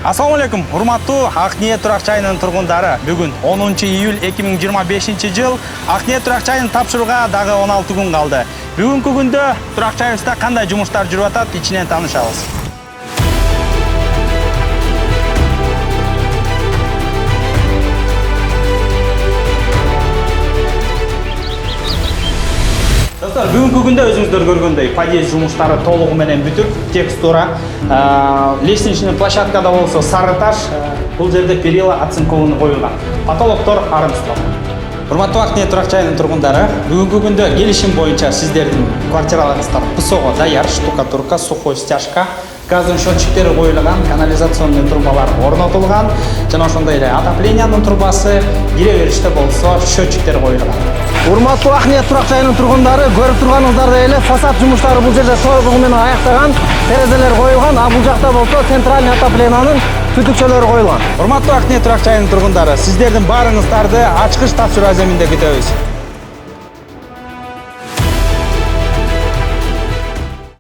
Assalamu alaikum, урматтуу Акниет турак жайынын тургундары. Бүгүн 10 июль 2025 жыл Акниет турак жайын тапшырууга дагы 16 күн калды. Бүгүнкү күндө турак жайыбызда кандай жумуштар жүрүп атат, ичинен таанышабыз. Достор, бүгүнкү күндө өзүңүздөр көргөндөй подъезд жумуштары толугу менен бүтүп, текстура, лестничный площадкада болсо сары таш, бул жерде перила оцинкованы коюлган. Потолоктор армстронг. Урматтуу Акниет турак жайынын тургундары, бүгүнкү күндө келишим боюнча сиздердин квартираларыңыздар ПСОго даяр, штукатурка, сухой стяжка, газдын счетчиктери коюлган, канализационный трубалар орнотулган, жана ошондой эле отоплениянын трубасы, кире бериште болсо счетчиктер коюлган. Урматтуу Акниет турак жайынын тургундары, көрүп турганыңыздардай эле фасад жумуштары бул жерде толугу менен аяктаган, терезелер коюлган, а бул жакта болсо центральный отоплениянын түтүкчөлөрү коюлган. Урматтуу Акниет турак жайынын тургундары, сиздердин баарыңыздарды ачкыч тапшыруу аземинде күтөбүз.